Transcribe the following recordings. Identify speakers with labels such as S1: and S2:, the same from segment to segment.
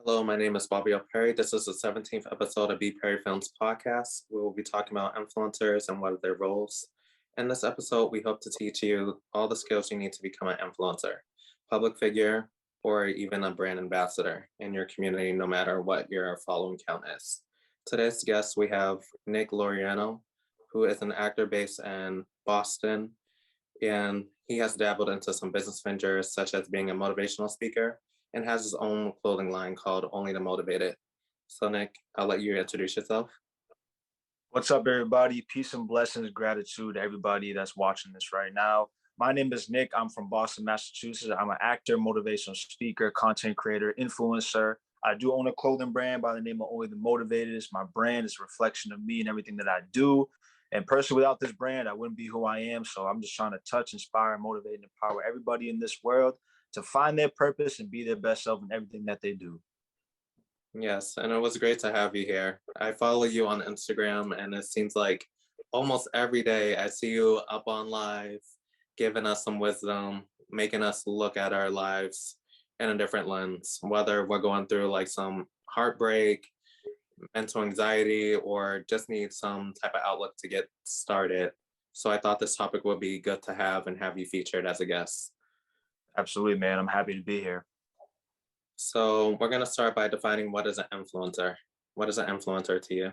S1: Hello, my name is Bobby Perry. This is the 17th episode of BPerryFilms Podcast. We will be talking about influencers and what are their roles. In this episode, we hope to teach you all the skills you need to become an influencer, public figure, or even a brand ambassador in your community, no matter what your following count is. Today's guest, we have Nick Laureno, who is an actor based in Boston, and he has dabbled into some business ventures, such as being a motivational speaker, and has his own clothing line called Only the Motivated. So Nick, I'll let you introduce yourself.
S2: What's up, everybody? Peace and blessings, gratitude to everybody that's watching this right now. My name is Nick. I'm from Boston, Massachusetts. I'm an actor, motivational speaker, content creator, influencer. I do own a clothing brand by the name of Only the Motivated. It's my brand. It's a reflection of me and everything that I do. And personally, without this brand, I wouldn't be who I am. So I'm just trying to touch, inspire, motivate, and empower everybody in this world to find their purpose and be their best self in everything that they do.
S1: Yes, and it was great to have you here. I follow you on Instagram, and it seems like almost every day I see you up on live, giving us some wisdom, making us look at our lives in a different lens, whether we're going through like some heartbreak, mental anxiety, or just need some type of outlet to get started. So I thought this topic would be good to have and have you featured as a guest.
S2: Absolutely, man. I'm happy to be here.
S1: So we're going to start by defining what is an influencer. What is an influencer to you?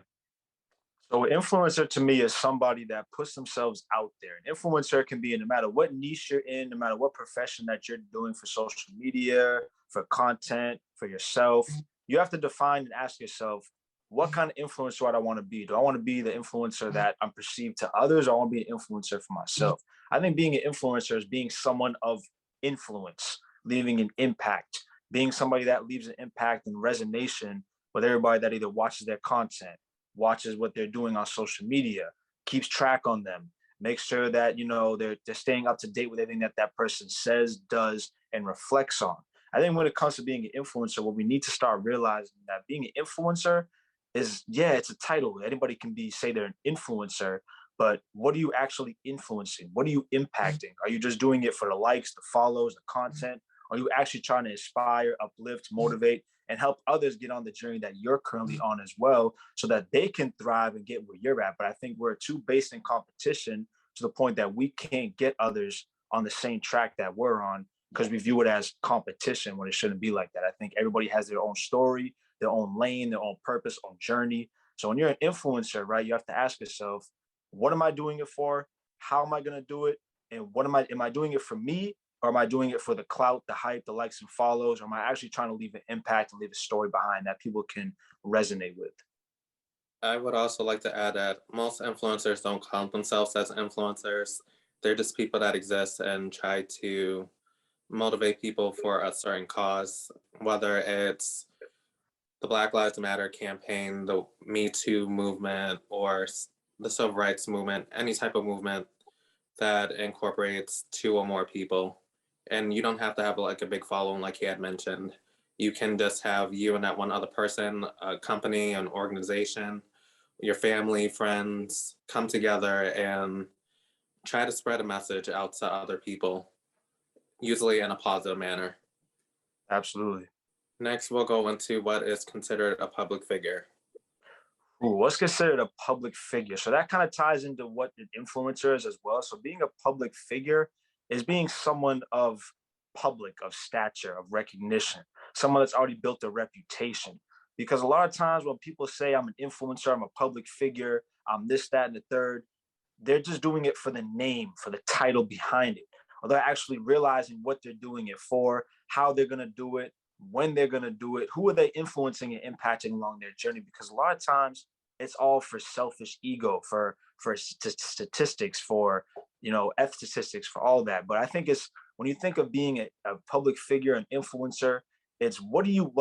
S2: So an influencer to me is somebody that puts themselves out there. An influencer can be in no matter what niche you're in, no matter what profession that you're doing for social media, for content, for yourself. You have to define and ask yourself, what kind of influencer do I want to be? Do I want to be the influencer that I'm perceived to others, or I want to be an influencer for myself? I think being an influencer is being someone of influence, leaving an impact, being somebody that leaves an impact and resonation with everybody that either watches their content, watches what they're doing on social media, keeps track on them, makes sure that, they're staying up to date with everything that that person says, does, and reflects on. I think when it comes to being an influencer, what we need to start realizing that being an influencer is, it's a title. Anybody can say they're an influencer, but what are you actually influencing? What are you impacting? Are you just doing it for the likes, the follows, the content? Are you actually trying to inspire, uplift, motivate, and help others get on the journey that you're currently on as well, so that they can thrive and get where you're at? But I think we're too based in competition to the point that we can't get others on the same track that we're on, because we view it as competition when it shouldn't be like that. I think everybody has their own story, their own lane, their own purpose, own journey. So when you're an influencer, right, you have to ask yourself, what am I doing it for? How am I going to do it? And am I doing it for me? Or am I doing it for the clout, the hype, the likes and follows? Or am I actually trying to leave an impact and leave a story behind that people can resonate with?
S1: I would also like to add that most influencers don't count themselves as influencers. They're just people that exist and try to motivate people for a certain cause, whether it's the Black Lives Matter campaign, the Me Too movement, or the civil rights movement, any type of movement that incorporates two or more people. And you don't have to have like a big following like he had mentioned. You can just have you and that one other person, a company, an organization, your family, friends come together and try to spread a message out to other people, usually in a positive manner.
S2: Absolutely.
S1: Next, we'll go into what is considered a public figure.
S2: What's considered a public figure? So that kind of ties into what an influencer is as well. So being a public figure is being someone of public, of stature, of recognition, someone that's already built a reputation. Because a lot of times when people say I'm an influencer, I'm a public figure, I'm this, that, and the third, they're just doing it for the name, for the title behind it. Or they're actually realizing what they're doing it for, how they're going to do it, when they're going to do it, who are they influencing and impacting along their journey? Because a lot of times it's all for selfish ego, for statistics, for, statistics, for all that. But I think it's, when you think of being a public figure, an influencer, it's what are you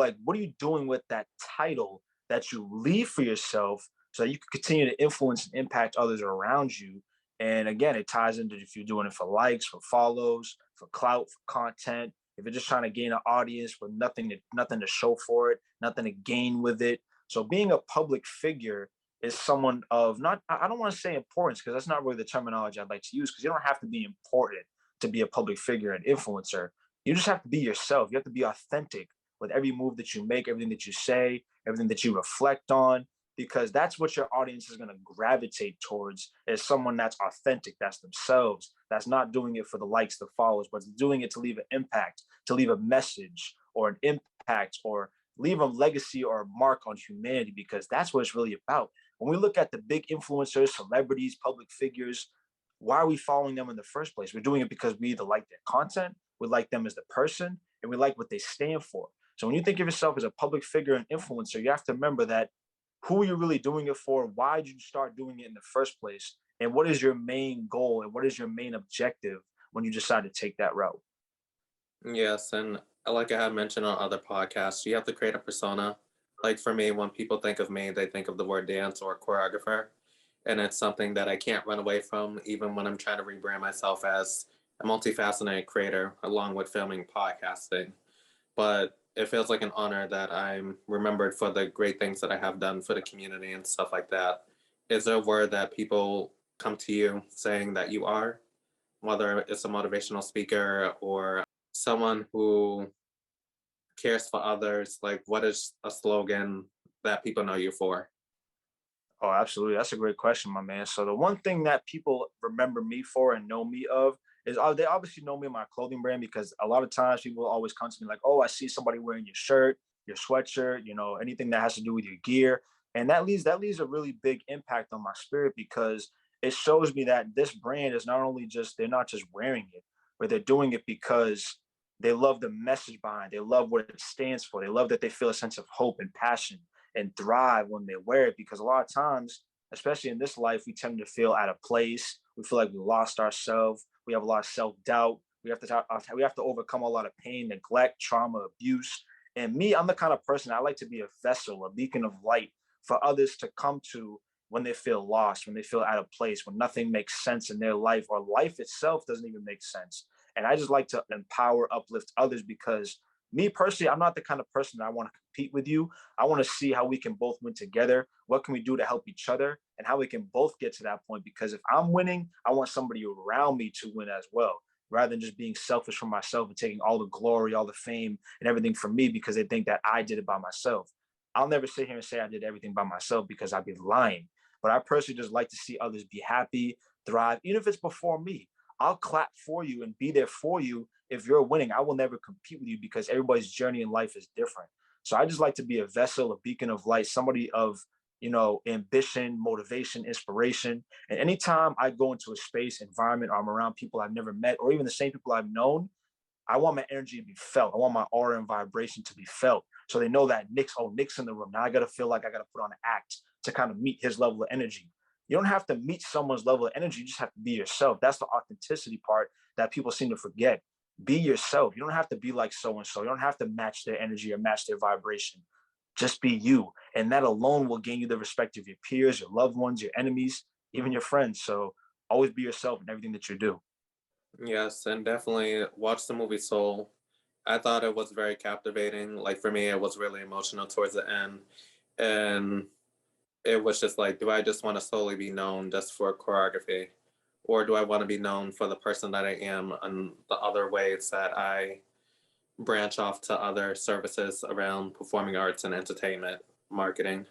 S2: doing with that title that you leave for yourself so that you can continue to influence and impact others around you? And again, it ties into if you're doing it for likes, for follows, for clout, for content. If you're just trying to gain an audience with nothing to show for it, nothing to gain with it. So being a public figure is someone of I don't want to say importance, because that's not really the terminology I'd like to use, because you don't have to be important to be a public figure and influencer. You just have to be yourself. You have to be authentic with every move that you make, everything that you say, everything that you reflect on, because that's what your audience is going to gravitate towards, is someone that's authentic, that's themselves, that's not doing it for the likes, the followers, but doing it to leave an impact, to leave a message or an impact, or leave a legacy or a mark on humanity, because that's what it's really about. When we look at the big influencers, celebrities, public figures, why are we following them in the first place? We're doing it because we either like their content, we like them as the person, and we like what they stand for. So when you think of yourself as a public figure and influencer, you have to remember that who are you really doing it for? Why did you start doing it in the first place? And what is your main goal, and what is your main objective when you decide to take that route?
S1: Yes, and like I had mentioned on other podcasts, you have to create a persona. Like for me, when people think of me, they think of the word dance or choreographer. And it's something that I can't run away from, even when I'm trying to rebrand myself as a multifaceted creator, along with filming, podcasting. But it feels like an honor that I'm remembered for the great things that I have done for the community and stuff like that. Is there a word that people come to you saying that you are, whether it's a motivational speaker or someone who cares for others? Like, what is a slogan that people know you for?
S2: Oh, absolutely. That's a great question, my man. So the one thing that people remember me for and know me of is, they obviously know me in my clothing brand, because a lot of times people always come to me like, oh, I see somebody wearing your shirt, your sweatshirt, anything that has to do with your gear. And that leaves a really big impact on my spirit, because it shows me that this brand is not only just, they're not just wearing it, but they're doing it because they love the message behind it. They love what it stands for. They love that they feel a sense of hope and passion and thrive when they wear it, because a lot of times, especially in this life, we tend to feel out of place. We feel like we lost ourselves. We have a lot of self-doubt. We have to overcome a lot of pain, neglect, trauma, abuse. And me, I'm the kind of person, I like to be a vessel, a beacon of light for others to come to when they feel lost, when they feel out of place, when nothing makes sense in their life, or life itself doesn't even make sense. And I just like to empower, uplift others, because me personally, I'm not the kind of person that I want to compete with you. I want to see how we can both win together. What can we do to help each other, and how we can both get to that point? Because if I'm winning, I want somebody around me to win as well, rather than just being selfish for myself and taking all the glory, all the fame, and everything from me because they think that I did it by myself. I'll never sit here and say I did everything by myself, because I'd be lying. But I personally just like to see others be happy, thrive, even if it's before me. I'll clap for you and be there for you if you're winning. I will never compete with you, because everybody's journey in life is different. So I just like to be a vessel, a beacon of light, somebody of, ambition, motivation, inspiration. And anytime I go into a space, environment, or I'm around people I've never met, or even the same people I've known, I want my energy to be felt. I want my aura and vibration to be felt. So they know that Nick's in the room. Now I got to feel like I got to put on an act to kind of meet his level of energy. You don't have to meet someone's level of energy. You just have to be yourself. That's the authenticity part that people seem to forget. Be yourself. You don't have to be like so-and-so. You don't have to match their energy or match their vibration. Just be you. And that alone will gain you the respect of your peers, your loved ones, your enemies, even your friends. So always be yourself in everything that you do.
S1: Yes, and definitely watch the movie Soul. I thought it was very captivating. Like for me, it was really emotional towards the end. And it was just like, do I just want to solely be known just for choreography? Or do I want to be known for the person that I am and the other ways that I branch off to other services around performing arts and entertainment marketing?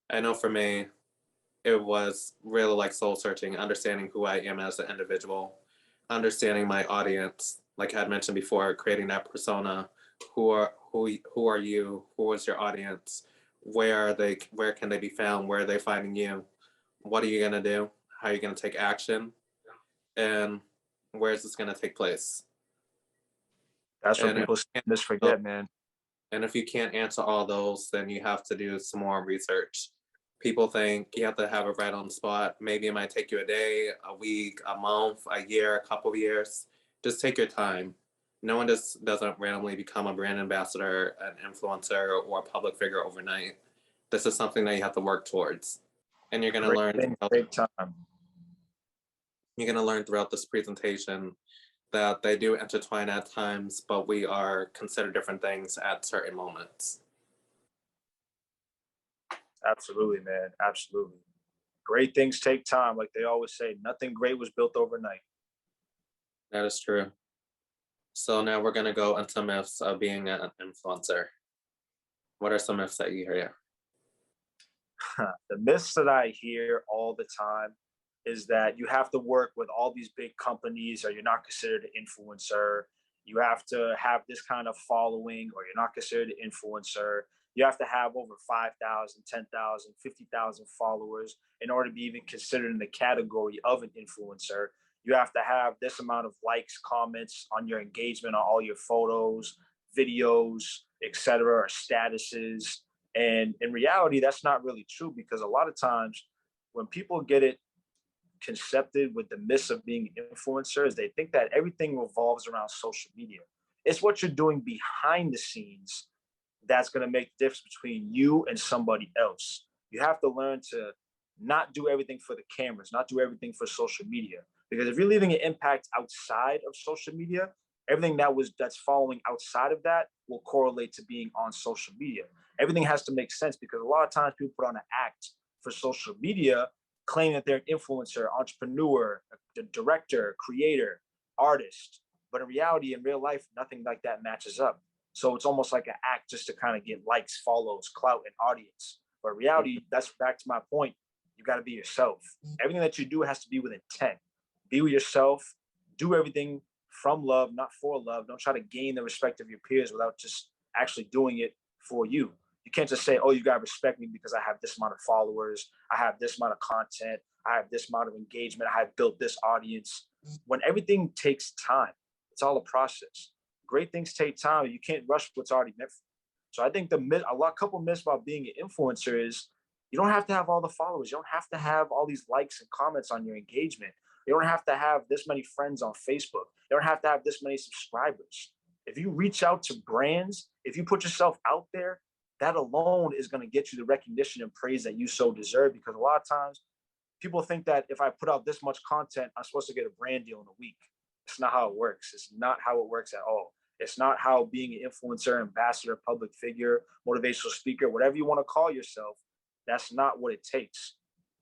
S1: I know for me, it was really like soul searching, understanding who I am as an individual, understanding my audience, like I had mentioned before, creating that persona. Who are you? Who is your audience? Where are they? Where can they be found? Where are they finding you? What are you gonna do? How are you gonna take action? And where is this gonna take place?
S2: That's what
S1: And
S2: people just forget, man.
S1: and if you can't answer all those, then you have to do some more research. People think you have to have it right on the spot. Maybe it might take you a day, a week, a month, a year, a couple of years. Just take your time. No one just doesn't randomly become a brand ambassador, an influencer, or a public figure overnight. This is something that you have to work towards. And
S2: Great thing, take time.
S1: you're gonna learn throughout this presentation that they do intertwine at times, but we are considered different things at certain moments.
S2: Absolutely, man. Absolutely. Great things take time. Like they always say, nothing great was built overnight.
S1: That is true. So now we're gonna go into myths of being an influencer. What are some myths that you hear?
S2: The myths that I hear all the time is that you have to work with all these big companies or you're not considered an influencer. You have to have this kind of following or you're not considered an influencer. You have to have over 5,000, 10,000, 50,000 followers in order to be even considered in the category of an influencer. You have to have this amount of likes, comments on your engagement on all your photos, videos, etc., or statuses. And in reality, that's not really true because a lot of times when people get it concepted with the myths of being influencers, they think that everything revolves around social media. It's what you're doing behind the scenes that's going to make the difference between you and somebody else. You have to learn to not do everything for the cameras, not do everything for social media. Because if you're leaving an impact outside of social media, everything that's following outside of that will correlate to being on social media. Everything has to make sense because a lot of times people put on an act for social media, claim that they're an influencer, entrepreneur, director, creator, artist. But in reality, in real life, nothing like that matches up. So it's almost like an act just to kind of get likes, follows, clout, and audience. But in reality, that's back to my point. You got to be yourself. Everything that you do has to be with intent. Be with yourself. Do everything from love, not for love. Don't try to gain the respect of your peers without just actually doing it for you. You can't just say, oh, you got to respect me because I have this amount of followers. I have this amount of content. I have this amount of engagement. I have built this audience. When everything takes time, it's all a process. Great things take time. You can't rush what's already meant for you. So I think couple myths about being an influencer is you don't have to have all the followers. You don't have to have all these likes and comments on your engagement. You don't have to have this many friends on Facebook. You don't have to have this many subscribers. If you reach out to brands, if you put yourself out there, that alone is going to get you the recognition and praise that you so deserve. Because a lot of times people think that if I put out this much content, I'm supposed to get a brand deal in a week. It's not how it works. It's not how it works at all. It's not how being an influencer, ambassador, public figure, motivational speaker, whatever you want to call yourself, that's not what it takes.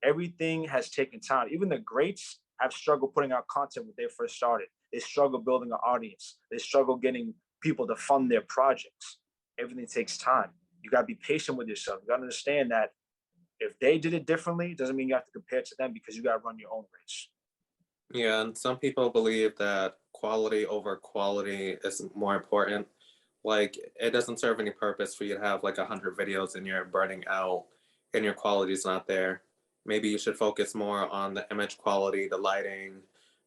S2: Everything has taken time. Even the greats have struggled putting out content when they first started. They struggle building an audience. They struggle getting people to fund their projects. Everything takes time. You got to be patient with yourself. You got to understand that if they did it differently, it doesn't mean you have to compare to them because you got to run your own race.
S1: Yeah, and some people believe that quality over quality is more important. Like, it doesn't serve any purpose for you to have like 100 videos and you're burning out and your quality is not there. Maybe you should focus more on the image quality, the lighting,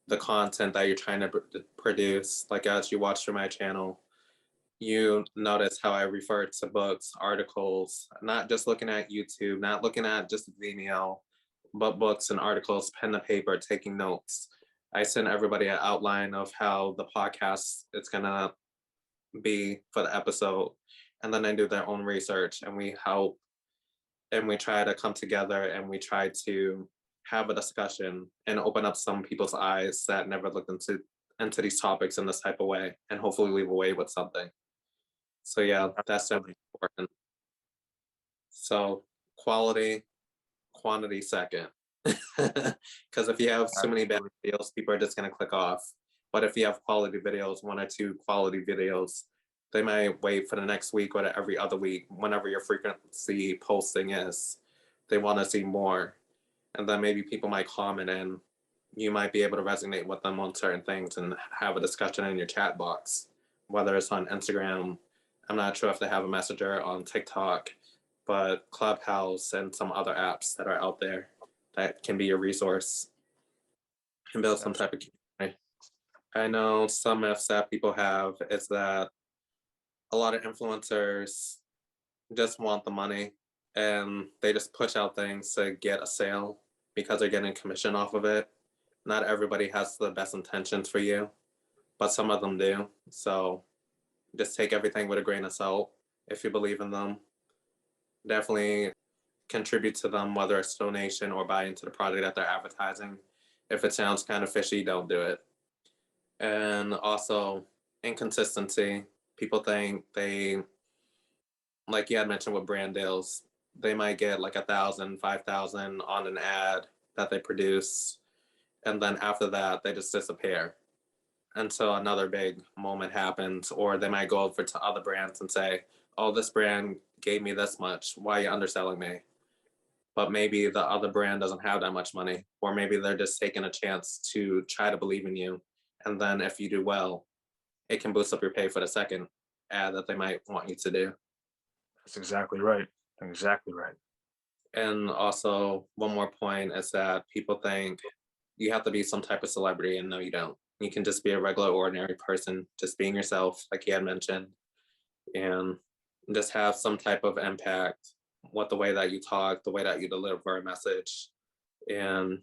S1: the content that you're trying to produce. Like, as you watch through my channel, you notice how I refer to books, articles, not just looking at YouTube, not looking at just Vimeo, but books and articles, pen to paper, taking notes. I send everybody an outline of how the podcast is gonna be for the episode, and then they do their own research, and we help, and we try to come together, and we try to have a discussion and open up some people's eyes that never looked into these topics in this type of way, and hopefully leave away with something. So yeah, that's definitely important. So quality, quantity second. Because if you have so many bad videos, people are just going to click off. But if you have quality videos, 1 or 2 quality videos, they might wait for the next week or every other week, whenever your frequency posting is. They want to see more. And then maybe people might comment and you might be able to resonate with them on certain things and have a discussion in your chat box, whether it's on Instagram. I'm not sure if they have a messenger on TikTok, but Clubhouse and some other apps that are out there that can be a resource and build some type of community. I know some myths that people have is that a lot of influencers just want the money and they just push out things to get a sale because they're getting commission off of it. Not everybody has the best intentions for you, but some of them do. So just take everything with a grain of salt if you believe in them. Definitely contribute to them, whether it's donation or buy into the product that they're advertising. If it sounds kind of fishy, don't do it. And also inconsistency. People think they, like you had mentioned with brand deals, they might get like 1,000, 5,000 on an ad that they produce. And then after that, they just disappear. until another big moment happens, or they might go over to other brands and say, oh, this brand gave me this much, why are you underselling me? But maybe the other brand doesn't have that much money, or maybe they're just taking a chance to try to believe in you. And then if you do well, it can boost up your pay for the second ad that they might want you to do.
S2: That's exactly right. Exactly right.
S1: And also, one more point is that people think you have to be some type of celebrity, and no, you don't. You can just be a regular, ordinary person, just being yourself, like he had mentioned, and just have some type of impact with the way that you talk, the way that you deliver a message, and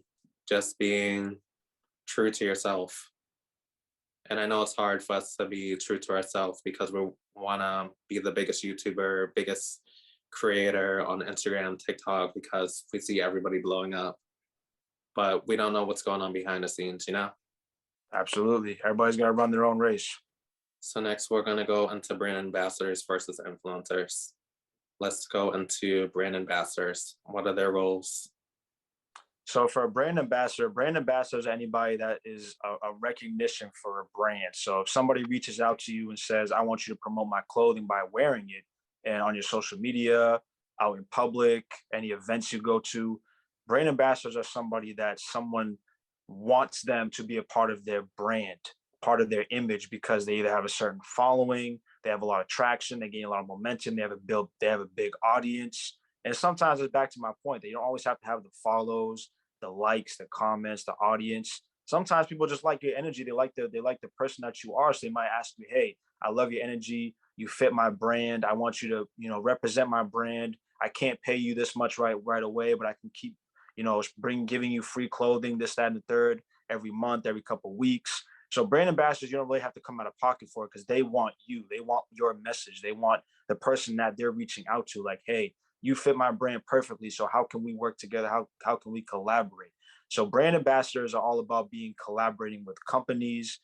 S1: just being true to yourself. And I know it's hard for us to be true to ourselves because we want to be the biggest YouTuber, biggest creator on Instagram, TikTok, because we see everybody blowing up. But we don't know what's going on behind the scenes, you know?
S2: Absolutely. Everybody's got to run their own race.
S1: So next we're going to go into brand ambassadors versus influencers. Let's go into brand ambassadors. What are their roles?
S2: So for a brand ambassador is anybody that is a recognition for a brand. So if somebody reaches out to you and says, I want you to promote my clothing by wearing it, and on your social media, out in public, any events you go to, brand ambassadors are somebody that someone wants them to be a part of their brand, part of their image, because they either have a certain following, they have a lot of traction, they gain a lot of momentum, they have a big audience. And sometimes it's back to my point that you don't always have to have the follows, the likes, the comments, the audience. Sometimes people just like your energy. They like the person that you are. So they might ask me, hey, I love your energy. You fit my brand. I want you to, represent my brand. I can't pay you this much right away, but I can keep, giving you free clothing, this, that, and the third, every month, every couple of weeks. So brand ambassadors, you don't really have to come out of pocket for it because they want you. They want your message. They want the person that they're reaching out to. Like, hey, you fit my brand perfectly. So how can we work together? How can we collaborate? So brand ambassadors are all about collaborating with companies,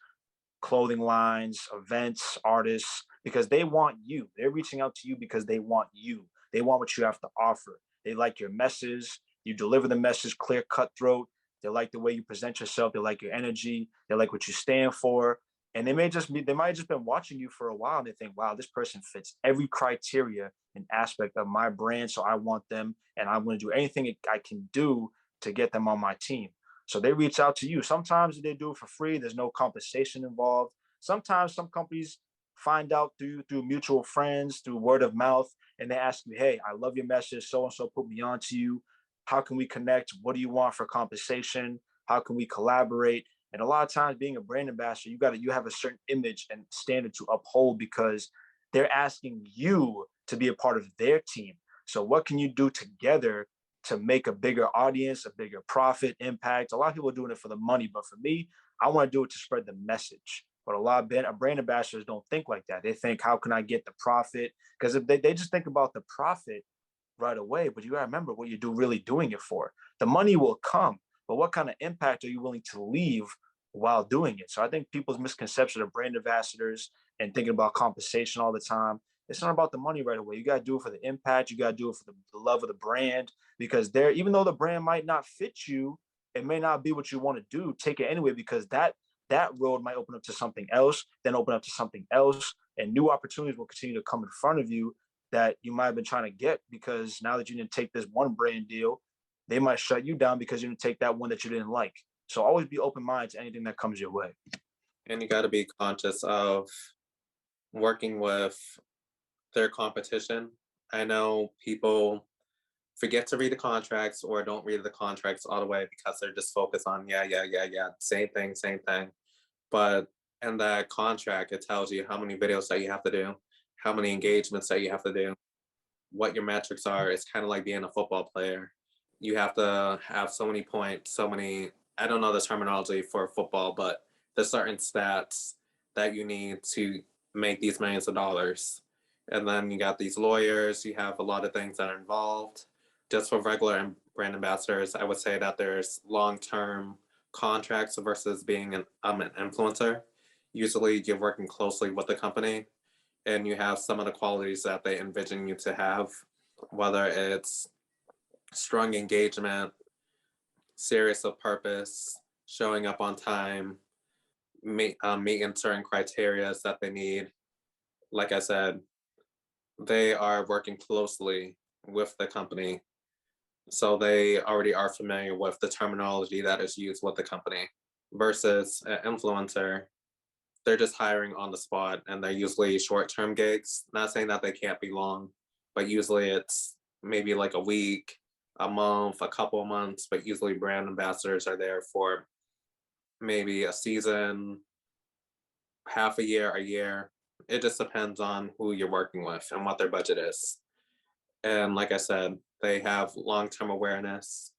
S2: clothing lines, events, artists, because they want you. They're reaching out to you because they want you. They want what you have to offer. They like your message. You deliver the message clear, cutthroat. They like the way you present yourself. They like your energy. They like what you stand for. And they might just been watching you for a while and they think, wow, this person fits every criteria and aspect of my brand. So I want them and I'm going to do anything I can do to get them on my team. So they reach out to you. Sometimes they do it for free. There's no compensation involved. Sometimes some companies find out through mutual friends, through word of mouth, and they ask me, hey, I love your message. So-and-so put me on to you. How can we connect? What do you want for compensation? How can we collaborate? And a lot of times being a brand ambassador, you have a certain image and standard to uphold because they're asking you to be a part of their team. So what can you do together to make a bigger audience, a bigger profit impact? A lot of people are doing it for the money, but for me, I want to do it to spread the message. But a lot of brand ambassadors don't think like that. They think, how can I get the profit? Because if they just think about the profit right away, but you gotta remember what you're really doing it for. The money will come, but what kind of impact are you willing to leave while doing it? So I think people's misconception of brand ambassadors and thinking about compensation all the time, it's not about the money right away. You got to do it for the impact. You got to do it for the love of the brand, because even though the brand might not fit you, it may not be what you want to do. Take it anyway, because that road might open up to something else, then open up to something else, and new opportunities will continue to come in front of you that you might have been trying to get, because now that you didn't take this one brand deal, they might shut you down because you didn't take that one that you didn't like. So always be open-minded to anything that comes your way.
S1: And you got to be conscious of working with their competition. I know people forget to read the contracts or don't read the contracts all the way because they're just focused on, yeah, same thing. But in that contract, it tells you how many videos that you have to do, how many engagements that you have to do, what your metrics are. It's kind of like being a football player. You have to have so many points, I don't know the terminology for football, but there's certain stats that you need to make these millions of dollars. And then you got these lawyers, you have a lot of things that are involved. Just for regular brand ambassadors, I would say that there's long-term contracts versus being an influencer. Usually you're working closely with the company and you have some of the qualities that they envision you to have, whether it's strong engagement, serious of purpose, showing up on time, meeting certain criteria that they need. Like I said, they are working closely with the company, so they already are familiar with the terminology that is used with the company. Versus an influencer, they're just hiring on the spot, and they're usually short-term gigs. Not saying that they can't be long, but usually it's maybe like a week, a month, a couple of months. But usually brand ambassadors are there for maybe a season, half a year, a year. It just depends on who you're working with and what their budget is. And like I said, they have long-term awareness.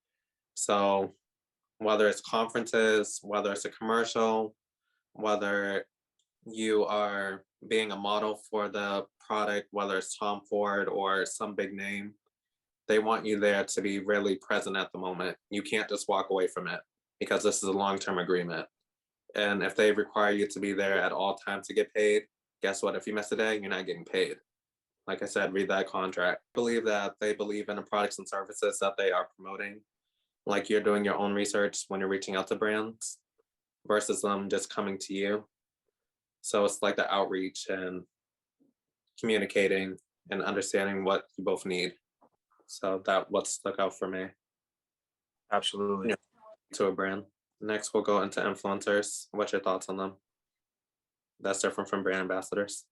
S1: So whether it's conferences, whether it's a commercial, whether you are being a model for the product, whether it's Tom Ford or some big name, they want you there to be really present at the moment. You can't just walk away from it because this is a long-term agreement. And if they require you to be there at all times to get paid, guess what? If you miss a day, you're not getting paid. Like I said, read that contract. I believe that they believe in the products and services that they are promoting. Like you're doing your own research when you're reaching out to brands versus them just coming to you. So it's like the outreach and communicating and understanding what you both need. So that what stuck out for me.
S2: Absolutely.
S1: Yeah. To a brand. Next, we'll go into influencers. What's your thoughts on them? That's different from brand ambassadors.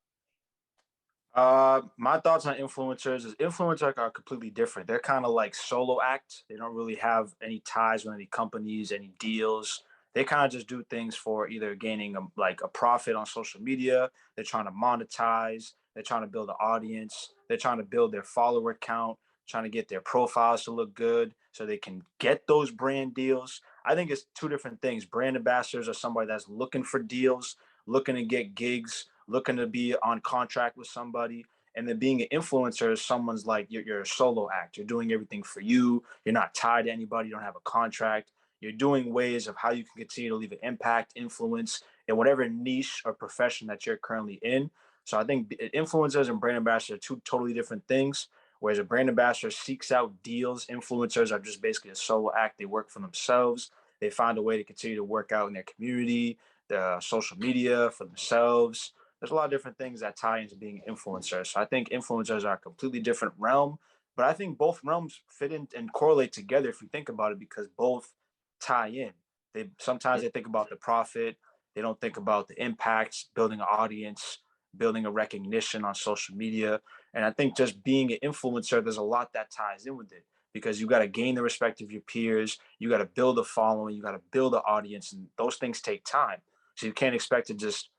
S2: My thoughts on influencers is influencers are completely different. They're kind of like solo act. They don't really have any ties with any companies, any deals. They kind of just do things for either gaining a profit on social media. They're trying to monetize. They're trying to build an audience. They're trying to build their follower count, trying to get their profiles to look good so they can get those brand deals. I think it's two different things. Brand ambassadors are somebody that's looking for deals, looking to get gigs, looking to be on contract with somebody. And then being an influencer is someone's like you're a solo act. You're doing everything for you. You're not tied to anybody. You don't have a contract. You're doing ways of how you can continue to leave an impact, influence in whatever niche or profession that you're currently in. So I think influencers and brand ambassadors are two totally different things. Whereas a brand ambassador seeks out deals, influencers are just basically a solo act. They work for themselves. They find a way to continue to work out in their community, the social media for themselves. There's a lot of different things that tie into being an influencer. So I think influencers are a completely different realm, but I think both realms fit in and correlate together if you think about it, because both tie in. Sometimes they think about the profit, they don't think about the impacts, building an audience, building a recognition on social media. And I think just being an influencer, there's a lot that ties in with it because you got to gain the respect of your peers, you got to build a following, you got to build an audience, and those things take time. So you can't expect to just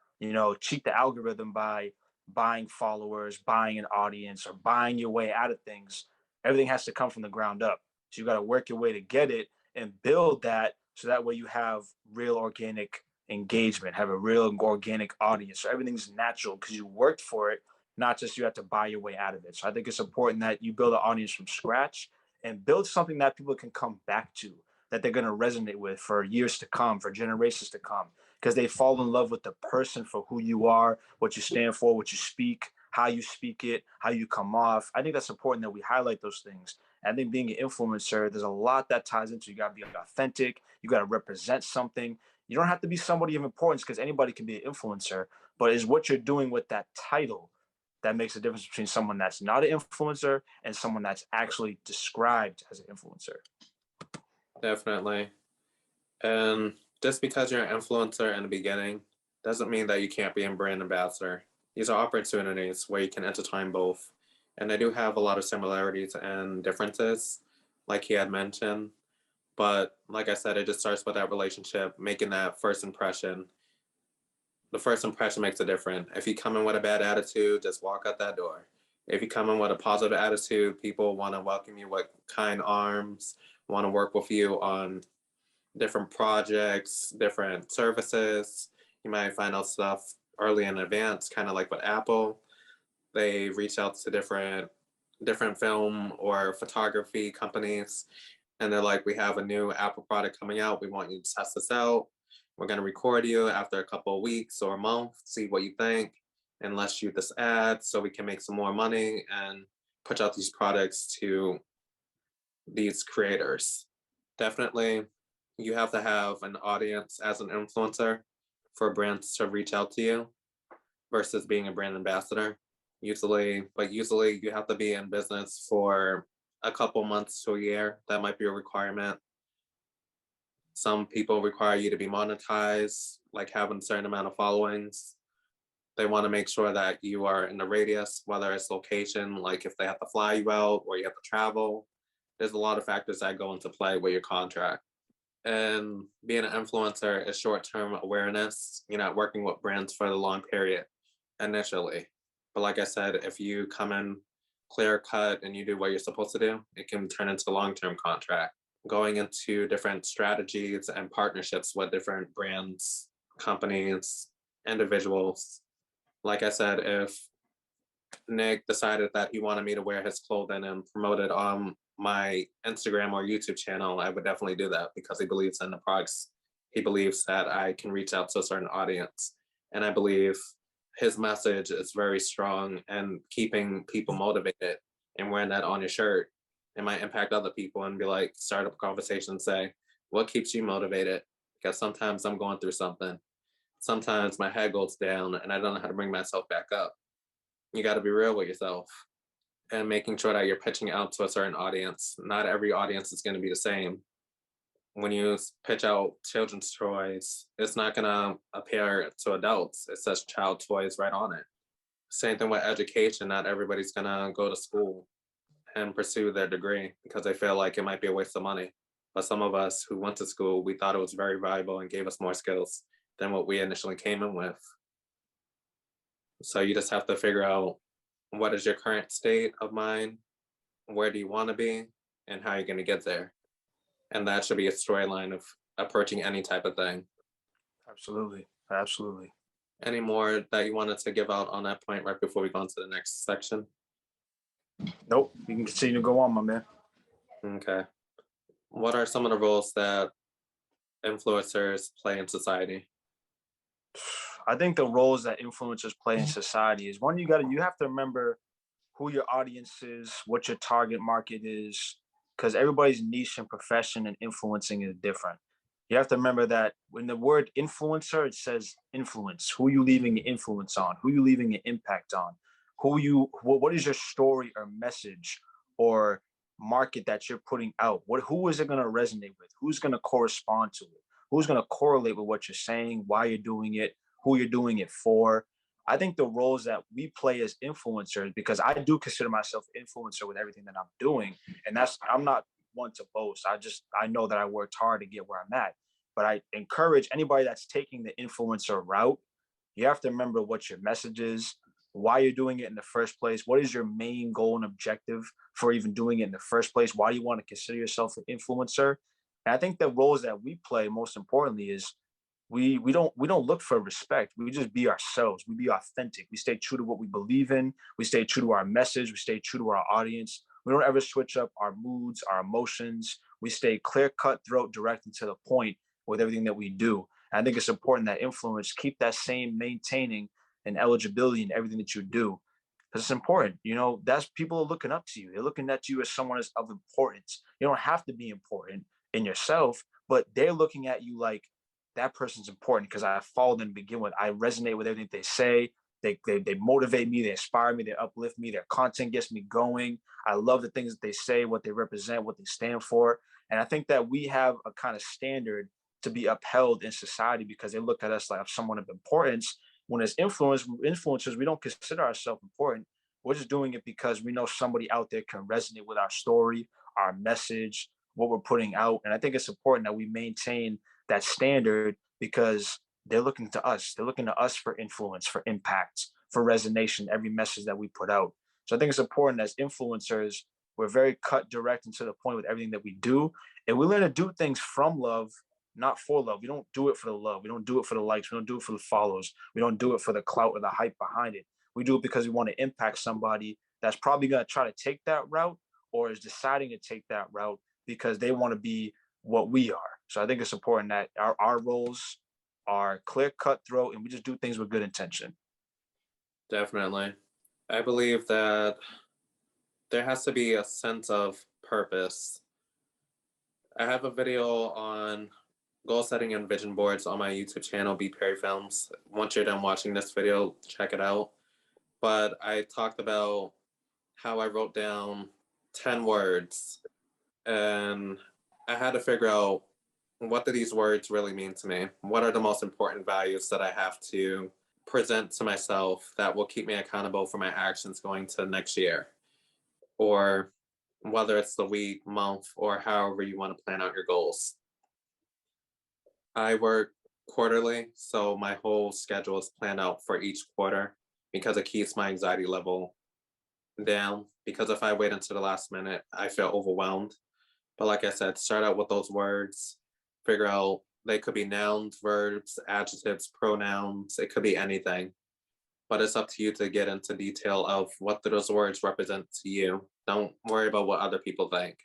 S2: cheat the algorithm by buying followers, buying an audience, or buying your way out of things. Everything has to come from the ground up. So you got to work your way to get it and build that so that way you have real organic engagement, have a real organic audience. So everything's natural because you worked for it, not just you have to buy your way out of it. So I think it's important that you build an audience from scratch and build something that people can come back to, that they're going to resonate with for years to come, for generations to come, because they fall in love with the person for who you are, what you stand for, what you speak, how you speak it, how you come off. I think that's important that we highlight those things. And I think being an influencer, there's a lot that ties into. You got to be authentic. You got to represent something. You don't have to be somebody of importance because anybody can be an influencer, but it's what you're doing with that title that makes a difference between someone that's not an influencer and someone that's actually described as an influencer.
S1: Definitely. And just because you're an influencer in the beginning doesn't mean that you can't be a brand ambassador. These are opportunities where you can intertwine both. And they do have a lot of similarities and differences, like he had mentioned. But like I said, it just starts with that relationship, making that first impression. The first impression makes a difference. If you come in with a bad attitude, just walk out that door. If you come in with a positive attitude, people want to welcome you with kind arms, want to work with you on different projects, different services. You might find out stuff early in advance, kind of like with Apple. They reach out to different film or photography companies, and they're like, we have a new Apple product coming out. We want you to test this out. We're going to record you after a couple of weeks or a month, see what you think, and let's shoot this ad so we can make some more money and put out these products to these creators. Definitely, you have to have an audience as an influencer, for brands to reach out to you versus being a brand ambassador. Usually you have to be in business for a couple months to a year. That might be a requirement. Some people require you to be monetized, like having a certain amount of followings. They want to make sure that you are in the radius, whether it's location, like if they have to fly you out or you have to travel. There's a lot of factors that go into play with your contract. And being an influencer is short-term awareness. You're not working with brands for the long period initially. But like I said, if you come in clear cut and you do what you're supposed to do, it can turn into a long-term contract. Going into different strategies and partnerships with different brands, companies, individuals. Like I said, if Nick decided that he wanted me to wear his clothing and promote it on my Instagram or YouTube channel, I would definitely do that because he believes in the products. He believes that I can reach out to a certain audience. And I believe his message is very strong, and keeping people motivated and wearing that on your shirt, it might impact other people and be like, start up a conversation and say, what keeps you motivated? Because sometimes I'm going through something. Sometimes my head goes down and I don't know how to bring myself back up. You got to be real with yourself and making sure that you're pitching out to a certain audience. Not every audience is going to be the same. When you pitch out children's toys, it's not going to appear to adults. It says child toys right on it. Same thing with education. Not everybody's going to go to school and pursue their degree because they feel like it might be a waste of money. But some of us who went to school, we thought it was very valuable and gave us more skills than what we initially came in with. So you just have to figure out, what is your current state of mind? Where do you want to be? And how you're going to get there? And that should be a storyline of approaching any type of thing.
S2: Absolutely. Absolutely.
S1: Any more that you wanted to give out on that point right before we go on to the next section?
S2: Nope. You can continue to go on, my man.
S1: Okay. What are some of the roles that influencers play in society?
S2: I think the roles that influencers play in society is, one, you have to remember who your audience is, what your target market is, because everybody's niche and profession and influencing is different. You have to remember that when the word influencer, it says influence, who you leaving an influence on, who you leaving an impact on, what is your story or message or market that you're putting out? Who is it going to resonate with? Who's going to correspond to it? Who's going to correlate with what you're saying, why you're doing it, who you're doing it for? I think the roles that we play as influencers, because I do consider myself an influencer with everything that I'm doing, and I'm not one to boast. I know that I worked hard to get where I'm at, but I encourage anybody that's taking the influencer route, you have to remember what your message is, why you're doing it in the first place. What is your main goal and objective for even doing it in the first place? Why do you want to consider yourself an influencer? And I think the roles that we play, most importantly, is we don't look for respect. We just be ourselves. We be authentic. We stay true to what we believe in. We stay true to our message. We stay true to our audience. We don't ever switch up our moods, our emotions. We stay clear, cutthroat, direct, and to the point with everything that we do. And I think it's important that influencers keep that same maintaining and eligibility in everything that you do, because it's important. That's, people are looking up to you. They're looking at you as someone of importance. You don't have to be important in yourself, but they're looking at you like, that person's important because I follow them to begin with. I resonate with everything they say. They motivate me. They inspire me. They uplift me. Their content gets me going. I love the things that they say, what they represent, what they stand for. And I think that we have a kind of standard to be upheld in society because they look at us like someone of importance. When as influencers, we don't consider ourselves important. We're just doing it because we know somebody out there can resonate with our story, our message, what we're putting out. And I think it's important that we maintain that standard because they're looking to us. They're looking to us for influence, for impact, for resonation, every message that we put out. So I think it's important as influencers, we're very cut, direct, and to the point with everything that we do. And we learn to do things from love, not for love. We don't do it for the love. We don't do it for the likes. We don't do it for the follows. We don't do it for the clout or the hype behind it. We do it because we want to impact somebody that's probably going to try to take that route or is deciding to take that route because they want to be what we are. So I think it's important that our roles are clear, cutthroat, and we just do things with good intention.
S1: Definitely. I believe that there has to be a sense of purpose. I have a video on goal setting and vision boards on my YouTube channel, BPerryFilms. Once you're done watching this video, check it out. But I talked about how I wrote down 10 words, and I had to figure out, what do these words really mean to me? What are the most important values that I have to present to myself that will keep me accountable for my actions going to next year? Or whether it's the week, month, or however you want to plan out your goals. I work quarterly, so my whole schedule is planned out for each quarter because it keeps my anxiety level down. Because if I wait until the last minute, I feel overwhelmed. But like I said, start out with those words, figure out, they could be nouns, verbs, adjectives, pronouns, it could be anything. But it's up to you to get into detail of what do those words represent to you. Don't worry about what other people think.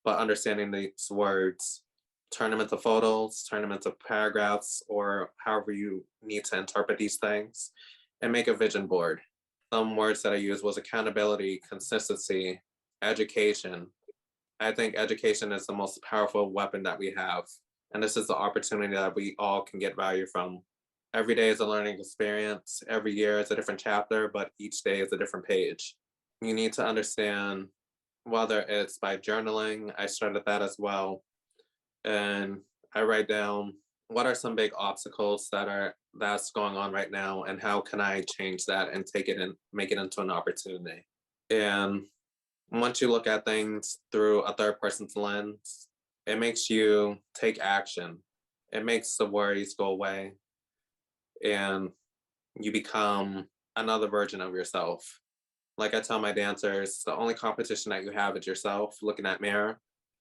S1: But understanding these words, turn them into photos, turn them into paragraphs, or however you need to interpret these things, and make a vision board. Some words that I used was accountability, consistency, education. I think education is the most powerful weapon that we have. And this is the opportunity that we all can get value from. Every day is a learning experience. Every year is a different chapter, but each day is a different page. You need to understand, whether it's by journaling, I started that as well. And I write down, what are some big obstacles that's going on right now, and how can I change that and take it and make it into an opportunity? And once you look at things through a third person's lens, it makes you take action. It makes the worries go away, and you become another version of yourself. Like I tell my dancers, the only competition that you have is yourself. Looking at mirror,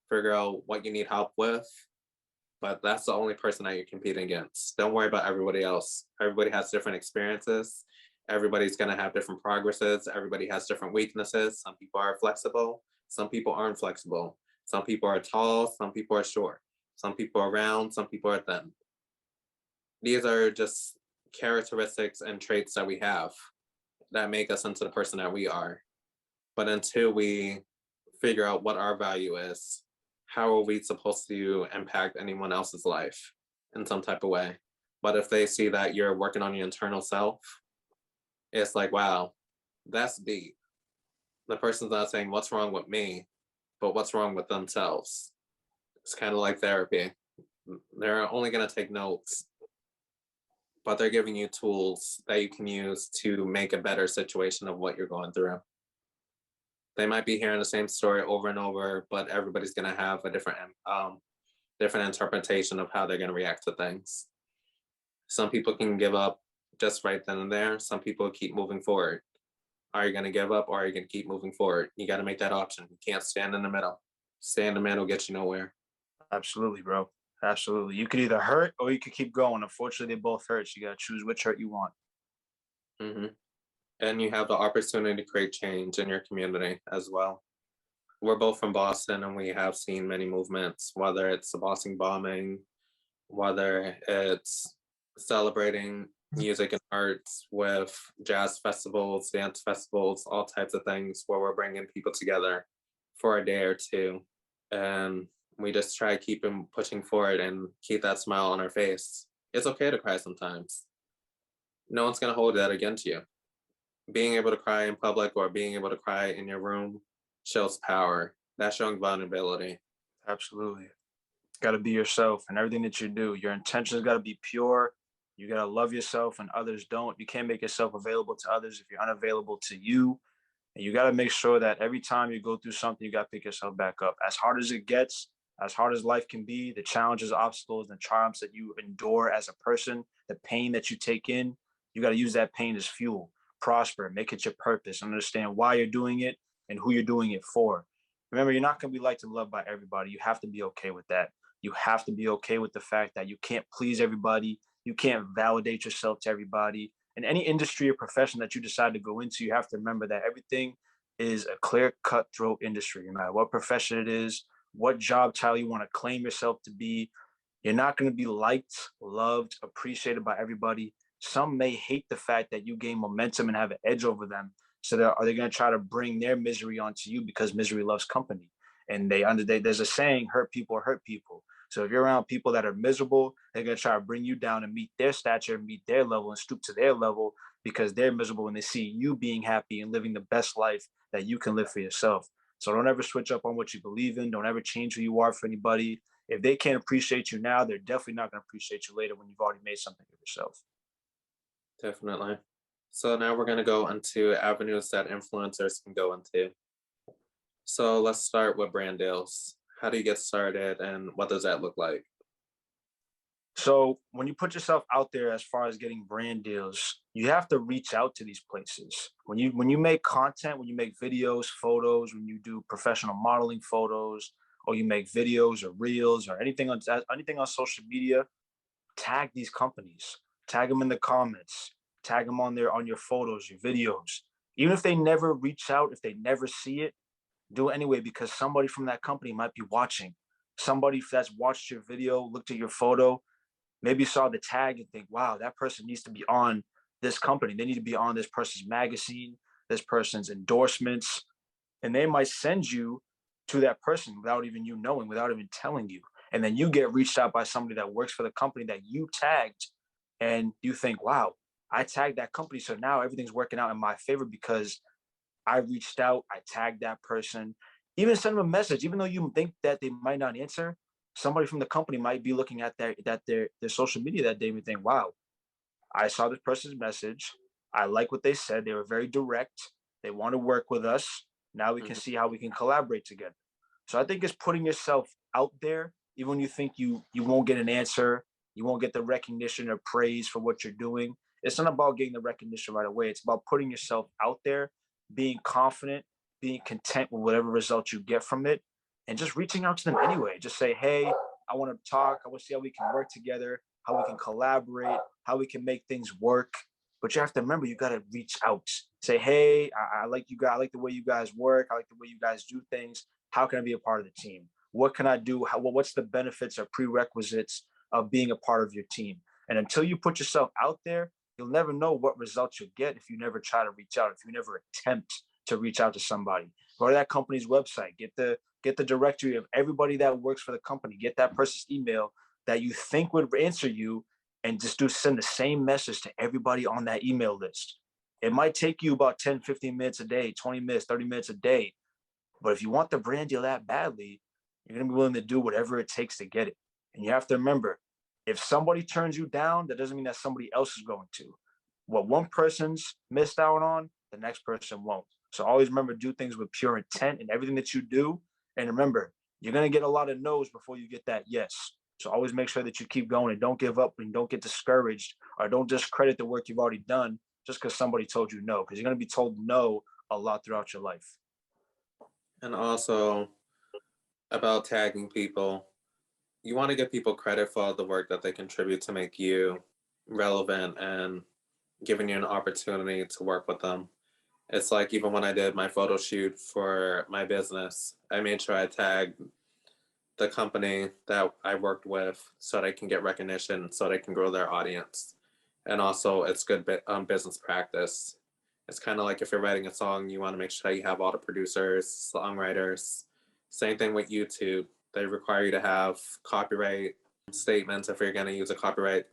S1: figure out what you need help with, but that's the only person that you're competing against. Don't worry about everybody else. Everybody has different experiences. Everybody's going to have different progresses. Everybody has different weaknesses. Some people are flexible. Some people aren't flexible. Some people are tall. Some people are short. Some people are round. Some people are thin. These are just characteristics and traits that we have that make us into the person that we are. But until we figure out what our value is, how are we supposed to impact anyone else's life in some type of way? But if they see that you're working on your internal self, it's like, wow, that's deep. The person's not saying what's wrong with me, but what's wrong with themselves. It's kind of like therapy. They're only going to take notes, but they're giving you tools that you can use to make a better situation of what you're going through. They might be hearing the same story over and over, but everybody's going to have a different interpretation of how they're going to react to things. Some people can give up just right then and there. Some people keep moving forward. Are you going to give up, or are you going to keep moving forward? You got to make that option. You can't stand in the middle. Stay in the middle gets you nowhere.
S2: Absolutely, bro. Absolutely. You could either hurt or you could keep going. Unfortunately, they both hurt. So you got to choose which hurt you want.
S1: Mm-hmm. And you have the opportunity to create change in your community as well. We're both from Boston, and we have seen many movements, whether it's the Boston bombing, whether it's celebrating music and arts with jazz festivals, dance festivals, all types of things where we're bringing people together for a day or two. And we just try to keep them pushing forward and keep that smile on our face. It's okay to cry sometimes. No one's going to hold that against you. Being able to cry in public or being able to cry in your room shows power. That's showing vulnerability.
S2: Absolutely. Got to be yourself in everything that you do. Your intentions got to be pure. You got to love yourself, and others don't. You can't make yourself available to others if you're unavailable to you. And you got to make sure that every time you go through something, you got to pick yourself back up. As hard as it gets, as hard as life can be, the challenges, obstacles, and triumphs that you endure as a person, the pain that you take in, you got to use that pain as fuel. Prosper, make it your purpose, understand why you're doing it and who you're doing it for. Remember, you're not going to be liked and loved by everybody. You have to be okay with that. You have to be okay with the fact that you can't please everybody. You can't validate yourself to everybody. In any industry or profession that you decide to go into, you have to remember that everything is a clear, cutthroat industry. No matter what profession it is, what job title you want to claim yourself to be, you're not going to be liked, loved, appreciated by everybody. Some may hate the fact that you gain momentum and have an edge over them. So are they going to try to bring their misery onto you because misery loves company? And there's a saying, hurt people hurt people. So if you're around people that are miserable, they're going to try to bring you down and meet their stature, meet their level, and stoop to their level because they're miserable when they see you being happy and living the best life that you can live for yourself. So don't ever switch up on what you believe in. Don't ever change who you are for anybody. If they can't appreciate you now, they're definitely not going to appreciate you later when you've already made something of yourself.
S1: Definitely. So now we're going to go into avenues that influencers can go into. So let's start with brand deals. How do you get started and what does that look like?
S2: So when you put yourself out there as far as getting brand deals, you have to reach out to these places. When you make content, when you make videos, photos, when you do professional modeling photos, or you make videos or reels or anything on social media, tag these companies, tag them in the comments, tag them on your photos, your videos. Even if they never reach out, if they never see it, do it anyway because somebody from that company might be watching. Somebody that's watched your video, looked at your photo, maybe saw the tag and think, wow, that person needs to be on this company. They need to be on this person's magazine, this person's endorsements, and they might send you to that person without even you knowing, without even telling you. And then you get reached out by somebody that works for the company that you tagged, and you think, wow, I tagged that company. So now everything's working out in my favor because I reached out, I tagged that person, even send them a message, even though you think that they might not answer. Somebody from the company might be looking at their social media that day and think, wow, I saw this person's message. I like what they said. They were very direct. They want to work with us. Now we can see how we can collaborate together. So I think it's putting yourself out there, even when you think you won't get an answer, you won't get the recognition or praise for what you're doing. It's not about getting the recognition right away. It's about putting yourself out there, being confident, being content with whatever result you get from it, and just reaching out to them anyway. Just say, hey, I want to talk. I want to see how we can work together, how we can collaborate, how we can make things work. But you have to remember, you got to reach out. Say, hey, I like you guys. I like the way you guys work. I like the way you guys do things. How can I be a part of the team? What can I do? What's the benefits or prerequisites of being a part of your team? And until you put yourself out there, you'll never know what results you'll get if you never try to reach out, if you never attempt to reach out to somebody. Go to that company's website, get the directory of everybody that works for the company, get that person's email that you think would answer you, and just send the same message to everybody on that email list. It might take you about 10, 15 minutes a day, 20 minutes, 30 minutes a day. But if you want the brand deal that badly, you're going to be willing to do whatever it takes to get it. And you have to remember, if somebody turns you down, that doesn't mean that somebody else is going to. What one person's missed out on, the next person won't. So always remember, do things with pure intent in everything that you do. And remember, you're going to get a lot of no's before you get that yes. So always make sure that you keep going and don't give up and don't get discouraged, or don't discredit the work you've already done just because somebody told you no, because you're going to be told no a lot throughout your life.
S1: And also about tagging people, you want to give people credit for all the work that they contribute to make you relevant and giving you an opportunity to work with them. It's like even when I did my photo shoot for my business, I made sure I tagged the company that I worked with so they can get recognition, so they can grow their audience. And also it's good business practice. It's kind of like if you're writing a song, you want to make sure you have all the producers, songwriters. Same thing with YouTube. They require you to have copyright statements if you're going to use a copyright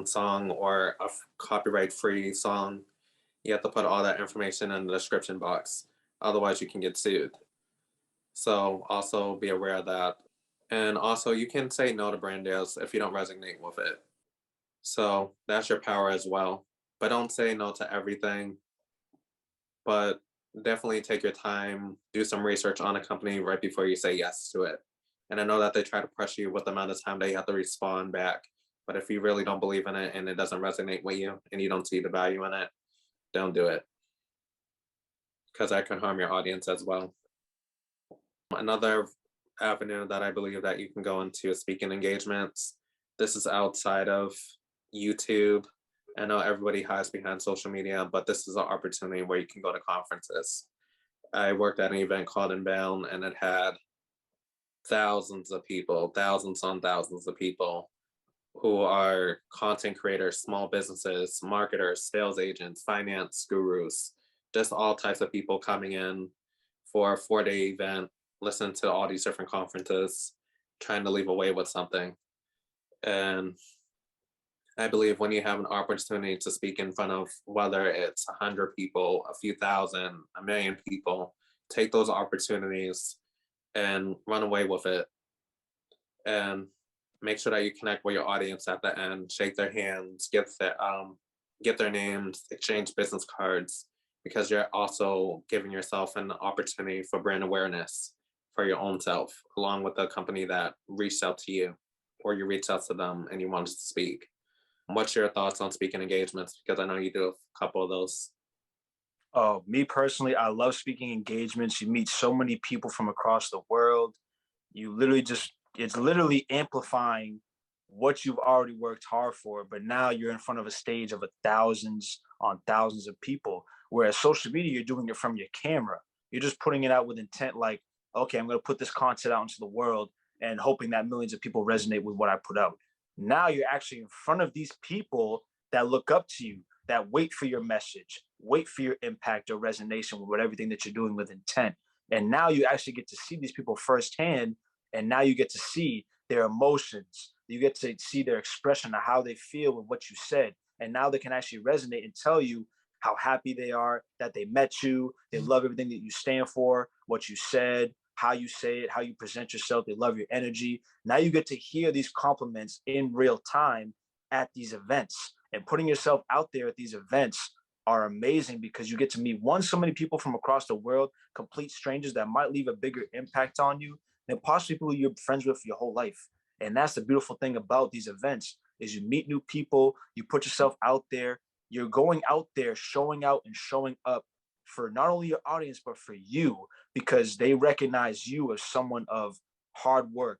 S1: song or a copyright-free song. You have to put all that information in the description box. Otherwise, you can get sued. So also be aware of that. And also, you can say no to brand deals if you don't resonate with it. So that's your power as well. But don't say no to everything. But definitely take your time, do some research on a company right before you say yes to it. And I know that they try to pressure you with the amount of time that you have to respond back. But if you really don't believe in it and it doesn't resonate with you and you don't see the value in it, don't do it. Because that can harm your audience as well. Another avenue that I believe that you can go into is speaking engagements. This is outside of YouTube. I know everybody hides behind social media, but this is an opportunity where you can go to conferences. I worked at an event called Inbound, and it had thousands of people, thousands on thousands of people who are content creators, small businesses, marketers, sales agents, finance gurus, just all types of people coming in for a 4-day event, listen to all these different conferences, trying to leave away with something. And I believe when you have an opportunity to speak in front of, whether it's 100 people, a few thousand, a million people, take those opportunities and run away with it. And make sure that you connect with your audience at the end, shake their hands, get their names, exchange business cards, because you're also giving yourself an opportunity for brand awareness for your own self, along with the company that reached out to you, or you reached out to them and you wanted to speak. What's your thoughts on speaking engagements? Because I know you do a couple of those.
S2: Oh, me personally, I love speaking engagements. You meet so many people from across the world. You literally it's literally amplifying what you've already worked hard for, but now you're in front of a stage of thousands on thousands of people. Whereas social media, you're doing it from your camera. You're just putting it out with intent, like, okay, I'm going to put this content out into the world and hoping that millions of people resonate with what I put out. Now you're actually in front of these people that look up to you, that wait for your message, wait for your impact or resonation with everything that you're doing with intent. And now you actually get to see these people firsthand. And now you get to see their emotions. You get to see their expression of how they feel with what you said. And now they can actually resonate and tell you how happy they are that they met you. They love everything that you stand for, what you said, how you say it, how you present yourself. They love your energy. Now you get to hear these compliments in real time at these events. And putting yourself out there at these events are amazing because you get to meet so many people from across the world, complete strangers that might leave a bigger impact on you than possibly people you're friends with for your whole life. And that's the beautiful thing about these events is you meet new people, you put yourself out there, you're going out there, showing out and showing up for not only your audience, but for you, because they recognize you as someone of hard work,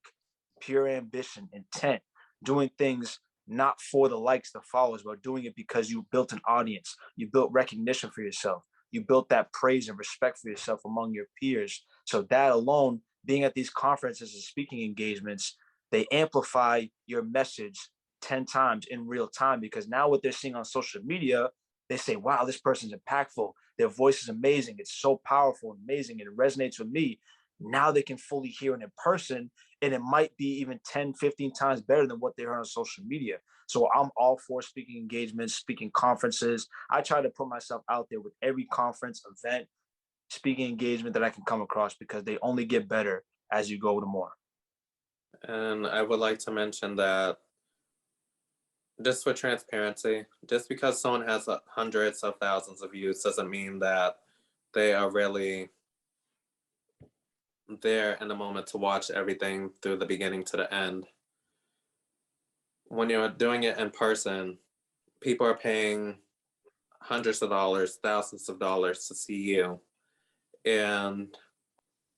S2: pure ambition, intent, doing things not for the likes, the followers, but doing it because you built an audience, you built recognition for yourself, you built that praise and respect for yourself among your peers. So that alone, being at these conferences and speaking engagements, they amplify your message 10 times in real time, because now what they're seeing on social media, they say, wow, this person's impactful. Their voice is amazing. It's so powerful and amazing. And it resonates with me. Now they can fully hear it in person. And it might be even 10, 15 times better than what they heard on social media. So I'm all for speaking engagements, speaking conferences. I try to put myself out there with every conference, event, speaking engagement that I can come across, because they only get better as you go to more.
S1: And I would like to mention that, just for transparency, just because someone has hundreds of thousands of views doesn't mean that they are really there in the moment to watch everything through the beginning to the end. When you're doing it in person, people are paying hundreds of dollars, thousands of dollars to see you. And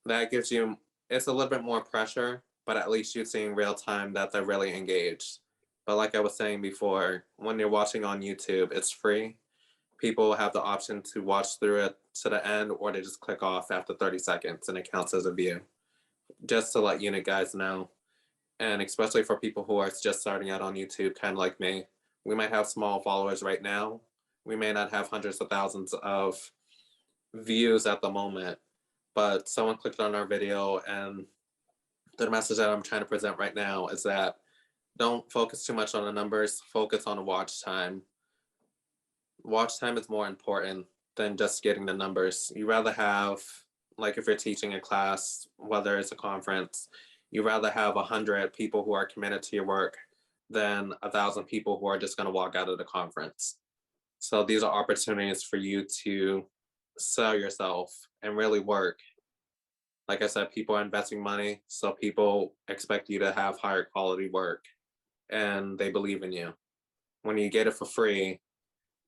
S1: that gives you, it's a little bit more pressure, but at least you're seeing real time that they're really engaged. But like I was saying before, when you're watching on YouTube, it's free. People have the option to watch through it to the end, or they just click off after 30 seconds and it counts as a view. Just to let you guys know. And especially for people who are just starting out on YouTube, kind of like me, we might have small followers right now. We may not have hundreds of thousands of views at the moment, but someone clicked on our video, and the message that I'm trying to present right now is that don't focus too much on the numbers, focus on the watch time. Watch time is more important than just getting the numbers. You rather have, like if you're teaching a class, whether it's a conference, you rather have 100 people who are committed to your work than 1,000 people who are just going to walk out of the conference. So these are opportunities for you to sell yourself and really work. Like I said, people are investing money, so people expect you to have higher quality work, and they believe in you. When you get it for free,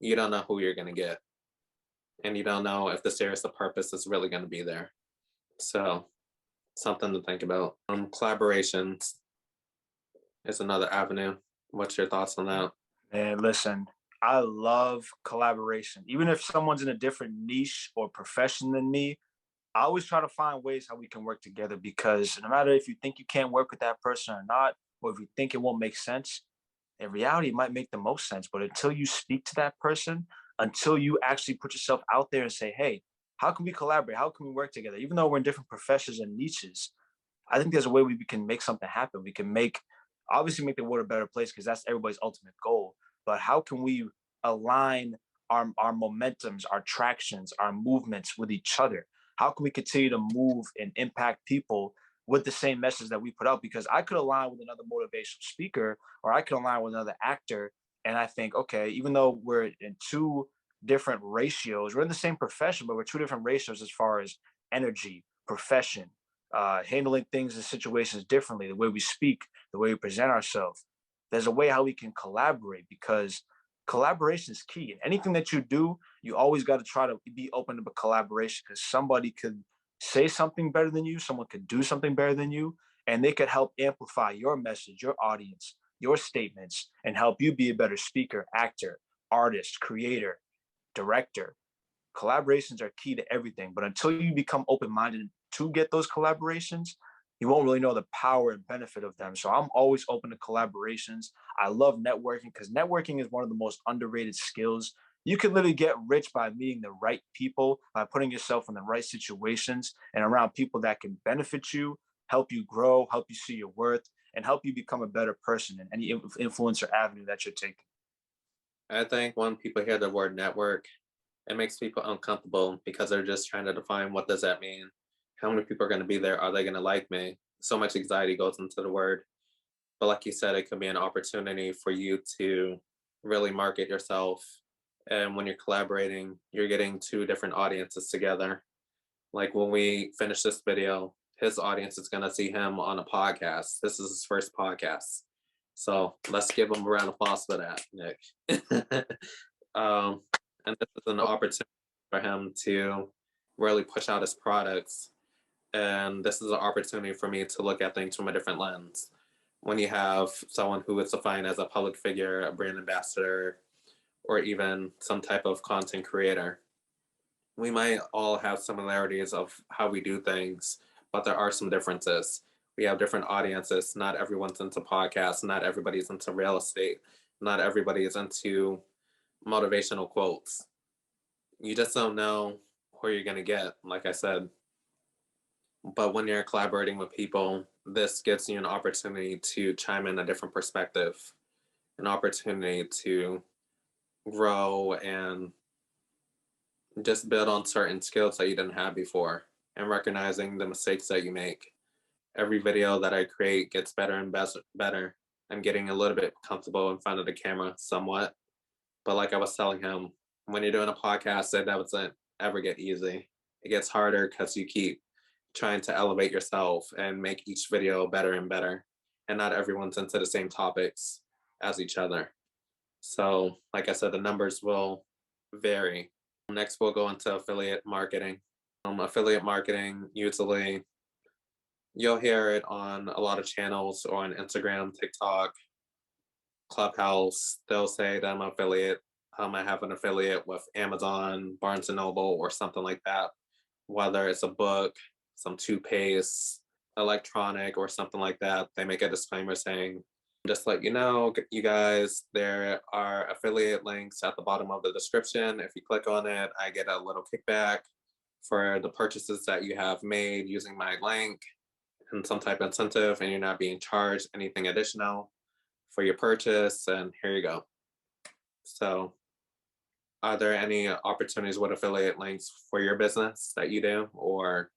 S1: you don't know who you're going to get, and you don't know if the serious of purpose is really going to be there. So something to think about. Collaborations is another avenue. What's your thoughts on that?
S2: And listen, I love collaboration. Even if someone's in a different niche or profession than me, I always try to find ways how we can work together, because no matter if you think you can't work with that person or not, or if you think it won't make sense, in reality, it might make the most sense. But until you speak to that person, until you actually put yourself out there and say, hey, how can we collaborate? How can we work together? Even though we're in different professions and niches, I think there's a way we can make something happen. We can obviously make the world a better place because that's everybody's ultimate goal. But how can we align our momentums, our tractions, our movements with each other? How can we continue to move and impact people with the same message that we put out? Because I could align with another motivational speaker, or I could align with another actor, and I think, okay, even though we're in two different ratios, we're in the same profession, but we're two different ratios as far as energy, profession, handling things and situations differently, the way we speak, the way we present ourselves. There's a way how we can collaborate, because collaboration is key. And anything that you do, you always got to try to be open to collaboration, because somebody could say something better than you, someone could do something better than you, and they could help amplify your message, your audience, your statements, and help you be a better speaker, actor, artist, creator, director. Collaborations are key to everything. But until you become open-minded to get those collaborations, you won't really know the power and benefit of them. So I'm always open to collaborations. I love networking, because networking is one of the most underrated skills. You can literally get rich by meeting the right people, by putting yourself in the right situations and around people that can benefit you, help you grow, help you see your worth, and help you become a better person in any influencer avenue that you're taking.
S1: I think when people hear the word network, it makes people uncomfortable because they're just trying to define, what does that mean? How many people are going to be there? Are they going to like me? So much anxiety goes into the word. But like you said, it could be an opportunity for you to really market yourself. And when you're collaborating, you're getting two different audiences together. Like when we finish this video, his audience is going to see him on a podcast. This is his first podcast. So let's give him a round of applause for that, Nick. And this is an opportunity for him to really push out his products. And this is an opportunity for me to look at things from a different lens. When you have someone who is defined as a public figure, a brand ambassador, or even some type of content creator, we might all have similarities of how we do things, but there are some differences. We have different audiences. Not everyone's into podcasts. Not everybody's into real estate. Not everybody is into motivational quotes. You just don't know who you're going to get, like I said. But when you're collaborating with people, this gives you an opportunity to chime in a different perspective, an opportunity to grow and just build on certain skills that you didn't have before, and recognizing the mistakes that you make. Every video that I create gets better and better. I'm getting a little bit comfortable in front of the camera somewhat. But like I was telling him, when you're doing a podcast, that doesn't ever get easy. It gets harder because you keep trying to elevate yourself and make each video better and better. And not everyone's into the same topics as each other. So, like I said, the numbers will vary. Next, we'll go into affiliate marketing. Affiliate marketing, usually you'll hear it on a lot of channels, or on Instagram, TikTok, Clubhouse. They'll say that I'm an affiliate. I have an affiliate with Amazon, Barnes and Noble, or something like that. Whether it's a book, some toothpaste, electronic, or something like that, they make a disclaimer saying, just let you know, you guys, there are affiliate links at the bottom of the description. If you click on it, I get a little kickback for the purchases that you have made using my link, and some type of incentive, and you're not being charged anything additional for your purchase, and here you go. So are there any opportunities with affiliate links for your business that you do, or?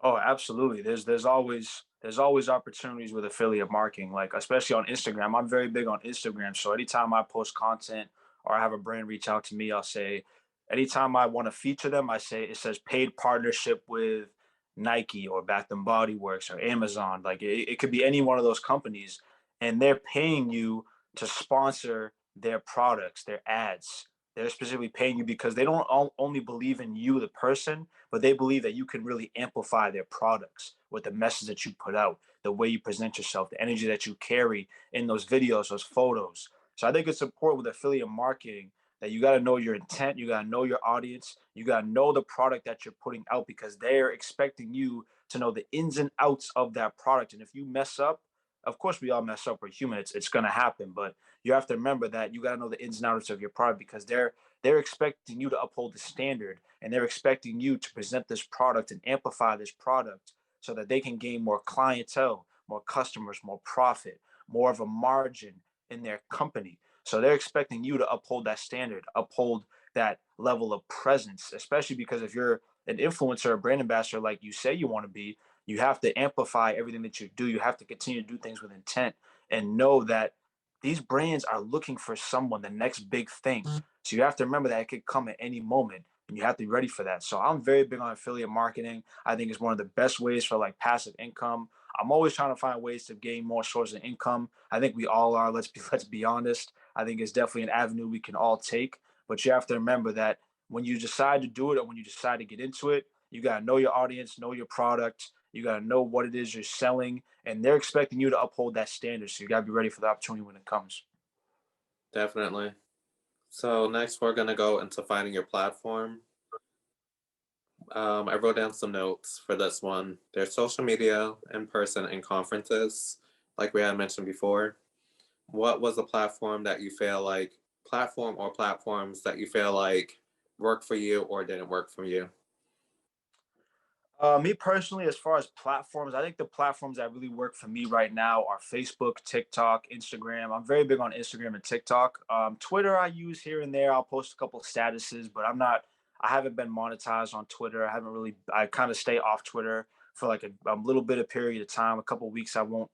S2: Oh, absolutely. There's always opportunities with affiliate marketing, like especially on Instagram. I'm very big on Instagram. So anytime I post content or I have a brand reach out to me, I'll say, anytime I want to feature them, I say it says paid partnership with Nike or Bath and Body Works or Amazon. Like it could be any one of those companies, and they're paying you to sponsor their products, their ads. They're specifically paying you because they don't only believe in you, the person, but they believe that you can really amplify their products with the message that you put out, the way you present yourself, the energy that you carry in those videos, those photos. So I think it's important with affiliate marketing that you got to know your intent, you got to know your audience, you got to know the product that you're putting out, because they're expecting you to know the ins and outs of that product. And if you mess up, of course we all mess up, we're human, it's going to happen, but you have to remember that you got to know the ins and outs of your product, because they're expecting you to uphold the standard, and they're expecting you to present this product and amplify this product so that they can gain more clientele, more customers, more profit, more of a margin in their company. So they're expecting you to uphold that standard, uphold that level of presence, especially because if you're an influencer, a brand ambassador, like you say you want to be, you have to amplify everything that you do. You have to continue to do things with intent and know that these brands are looking for someone, the next big thing. So you have to remember that it could come at any moment and you have to be ready for that. So I'm very big on affiliate marketing. I think it's one of the best ways for like passive income. I'm always trying to find ways to gain more sources of income. I think we all are. Let's be honest. I think it's definitely an avenue we can all take. But you have to remember that when you decide to do it or when you decide to get into it, you got to know your audience, know your product. You got to know what it is you're selling, and they're expecting you to uphold that standard. So you got to be ready for the opportunity when it comes.
S1: Definitely. So next, we're going to go into finding your platform. I wrote down some notes for this one. There's social media, in person, and conferences, like we had mentioned before. What was a platform that you feel like, platform or platforms that you feel like worked for you or didn't work for you?
S2: Me personally, as far as platforms, I think the platforms that really work for me right now are Facebook, TikTok, Instagram. I'm very big on Instagram and TikTok. Twitter, I use here and there. I'll post a couple of statuses, but I haven't been monetized on Twitter. I kind of stay off Twitter for like a little bit of period of time, a couple of weeks. I won't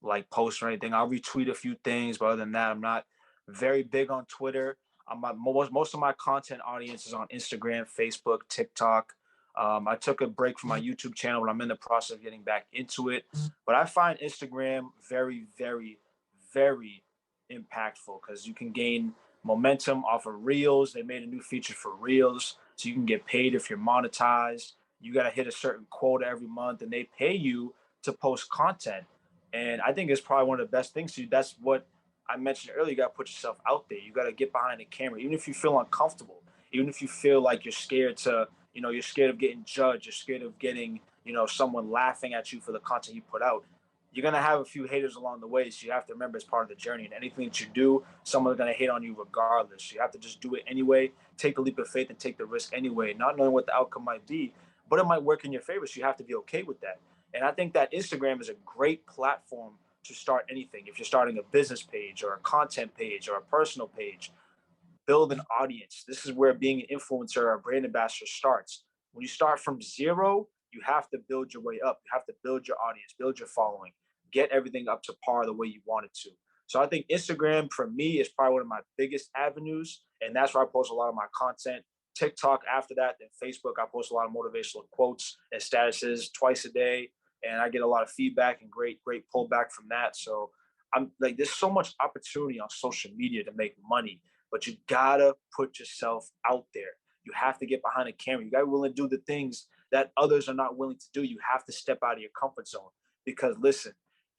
S2: like post or anything. I'll retweet a few things, but other than that, I'm not very big on Twitter. Most of my content audience is on Instagram, Facebook, TikTok. I took a break from my YouTube channel, but I'm in the process of getting back into it. But I find Instagram very, very, very impactful because you can gain momentum off of Reels. They made a new feature for Reels, so you can get paid if you're monetized. You got to hit a certain quota every month, and they pay you to post content. And I think it's probably one of the best things to do. That's what I mentioned earlier. You got to put yourself out there. You got to get behind the camera, even if you feel uncomfortable, even if you feel like you're scared to, you're scared of getting judged, you're scared of getting, someone laughing at you for the content you put out. You're going to have a few haters along the way. So you have to remember it's part of the journey. And anything that you do, someone's going to hate on you regardless. So you have to just do it anyway, take the leap of faith and take the risk anyway, not knowing what the outcome might be, but it might work in your favor. So you have to be okay with that. And I think that Instagram is a great platform to start anything. If you're starting a business page or a content page or a personal page, build an audience. This is where being an influencer or a brand ambassador starts. When you start from zero, you have to build your way up. You have to build your audience, build your following, get everything up to par the way you want it to. So I think Instagram for me is probably one of my biggest avenues. And that's where I post a lot of my content. TikTok after that, then Facebook, I post a lot of motivational quotes and statuses twice a day. And I get a lot of feedback and great pullback from that. So I'm like, there's so much opportunity on social media to make money, but you gotta put yourself out there. You have to get behind the camera. You gotta be willing to do the things that others are not willing to do. You have to step out of your comfort zone because listen,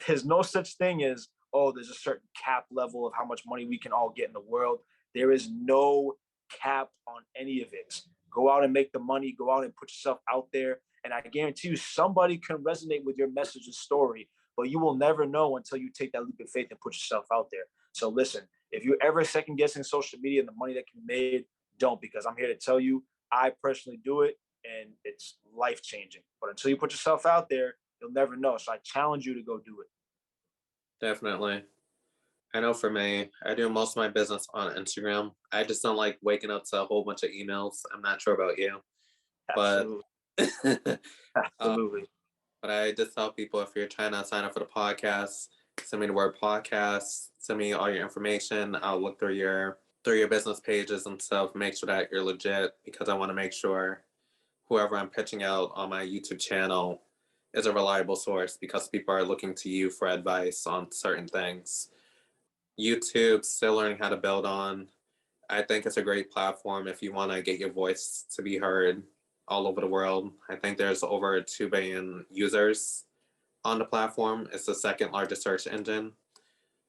S2: there's no such thing as, oh, there's a certain cap level of how much money we can all get in the world. There is no cap on any of it. Go out and make the money, go out and put yourself out there. And I guarantee you somebody can resonate with your message and story, but you will never know until you take that leap of faith and put yourself out there. So listen, if you're ever second guessing social media and the money that can be made, don't, because I'm here to tell you, I personally do it and it's life changing. But until you put yourself out there, you'll never know. So I challenge you to go do it.
S1: Definitely. I know for me, I do most of my business on Instagram. I just don't like waking up to a whole bunch of emails. I'm not sure about you,
S2: Absolutely.
S1: but
S2: Absolutely.
S1: but I just tell people if you're trying to sign up for the podcast, send me the word podcast, send me all your information. I'll look through your business pages and stuff, make sure that you're legit because I want to make sure whoever I'm pitching out on my YouTube channel is a reliable source because people are looking to you for advice on certain things. YouTube, still learning how to build on. I think it's a great platform if you want to get your voice to be heard all over the world. I think there's over 2 billion users on the platform. It's the second largest search engine.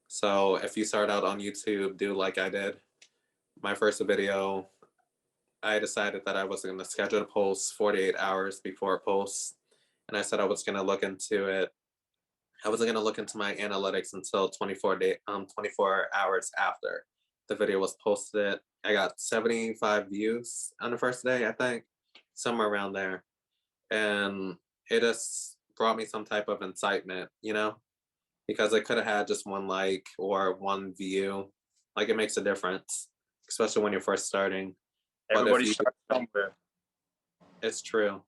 S1: So if you start out on YouTube, do like I did. My first video, I decided that I was going to schedule a post 48 hours before a post. And I said I was going to look into it. I wasn't going to look into my analytics until 24 hours after the video was posted. I got 75 views on the first day, I think, somewhere around there. And it just brought me some type of incitement, you know, because it could have had just one like or one view. Like it makes a difference, especially when you're first starting. But if
S2: Everybody
S1: you,
S2: starts somewhere.
S1: it's true.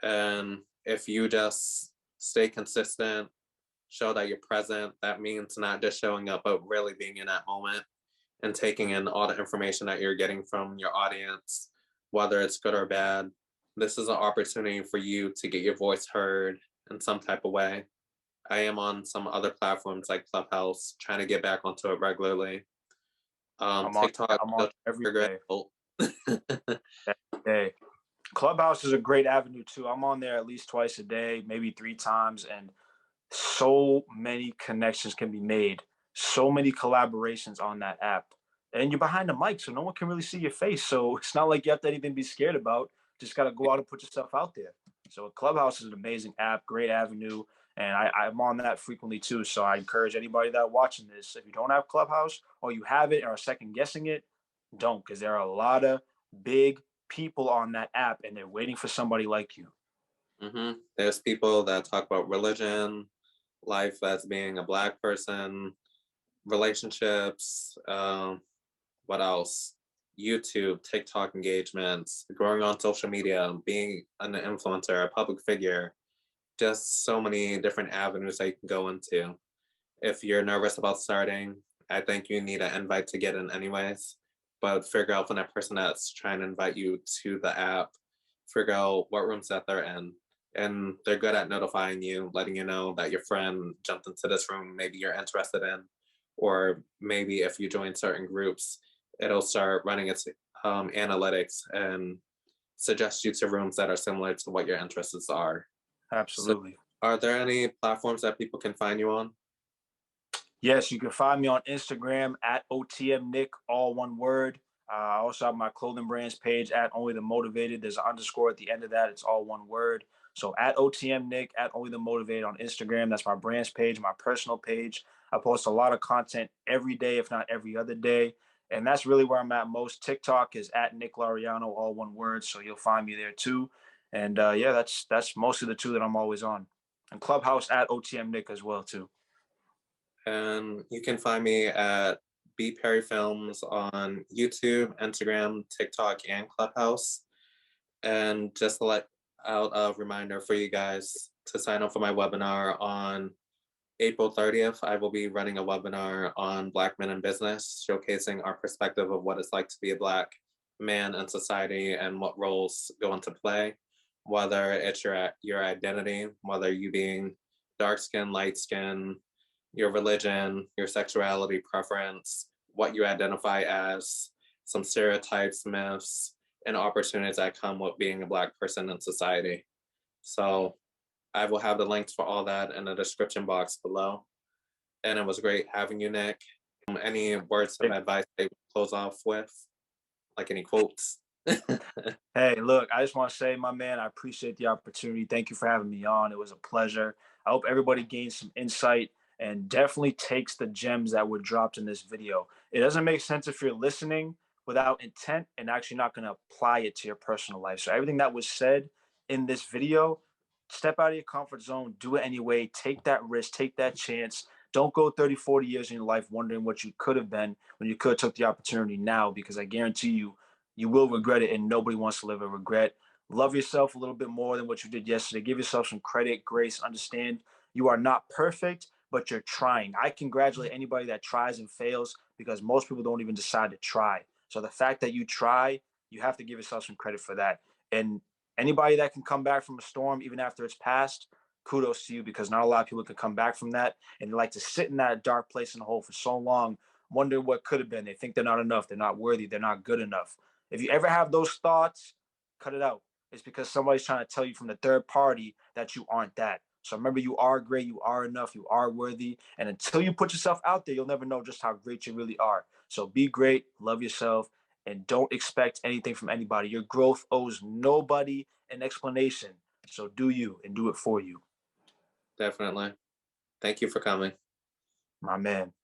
S1: And if you just stay consistent, show that you're present, that means not just showing up, but really being in that moment and taking in all the information that you're getting from your audience, whether it's good or bad. This is an opportunity for you to get your voice heard in some type of way. I am on some other platforms like Clubhouse, trying to get back onto it regularly.
S2: I'm on.
S1: TikTok,
S2: I'm on every day.
S1: regret.
S2: Every day. Clubhouse is a great avenue too. I'm on there at least twice a day, maybe 3 times, and so many connections can be made. So many collaborations on that app. And you're behind the mic, so no one can really see your face. So it's not like you have to anything to be scared about. Just got to go out and put yourself out there. So Clubhouse is an amazing app, great avenue. And I'm on that frequently too. So I encourage anybody that watching this, if you don't have Clubhouse or you have it and are second guessing it, don't, because there are a lot of big people on that app and they're waiting for somebody like you.
S1: There's people that talk about religion, life as being a Black person, relationships, what else? YouTube, TikTok engagements, growing on social media, being an influencer, a public figure, just so many different avenues that you can go into. If you're nervous about starting, I think you need an invite to get in anyways, but figure out from that person that's trying to invite you to the app, figure out what rooms that they're in. And they're good at notifying you, letting you know that your friend jumped into this room, maybe you're interested in, or maybe if you join certain groups, it'll start running its analytics and suggest you to rooms that are similar to what your interests are.
S2: Absolutely.
S1: So, are there any platforms that people can find you on?
S2: Yes, you can find me on Instagram at Otminick, all one word. I also have my clothing brands page at Only the Motivated. There's an underscore at the end of that. It's all one word. So at Otminick, at Only the Motivated on Instagram. That's my brands page, my personal page. I post a lot of content every day, if not every other day. And that's really where I'm at most. TikTok is at Nick Laureno, all one word. So you'll find me there too. And yeah, that's mostly the two that I'm always on. And Clubhouse at Otminick as well too.
S1: And you can find me at BPerryFilms on YouTube, Instagram, TikTok, and Clubhouse. And just to let out a reminder for you guys to sign up for my webinar on April 30th. I will be running a webinar on Black men in business, showcasing our perspective of what it's like to be a Black man in society and what roles go into play, whether it's your identity, whether you being dark skin, light skin, your religion, your sexuality preference, what you identify as, some stereotypes, myths, and opportunities that come with being a Black person in society. So I will have the links for all that in the description box below. And it was great having you, Nick. Any words of advice they close off with? Like any quotes?
S2: Hey, look, I just want to say, my man, I appreciate the opportunity. Thank you for having me on. It was a pleasure. I hope everybody gains some insight and definitely takes the gems that were dropped in this video. It doesn't make sense if you're listening without intent and actually not going to apply it to your personal life. So everything that was said in this video, step out of your comfort zone, do it anyway, take that risk, take that chance. Don't go 30, 40 years in your life wondering what you could have been when you could have took the opportunity now, because I guarantee you, you will regret it, and nobody wants to live a regret. Love yourself a little bit more than what you did yesterday. Give yourself some credit, grace, understand you are not perfect, but you're trying. I congratulate anybody that tries and fails, because most people don't even decide to try. So the fact that you try, you have to give yourself some credit for that. And anybody that can come back from a storm, even after it's passed, kudos to you, because not a lot of people can come back from that. And they like to sit in that dark place in the hole for so long, wonder what could have been. They think they're not enough. They're not worthy. They're not good enough. If you ever have those thoughts, cut it out. It's because somebody's trying to tell you from the third party that you aren't that. So remember, you are great, you are enough, you are worthy. And until you put yourself out there, you'll never know just how great you really are. So be great, love yourself, and don't expect anything from anybody. Your growth owes nobody an explanation. So do you, and do it for you.
S1: Definitely. Thank you for coming.
S2: My man.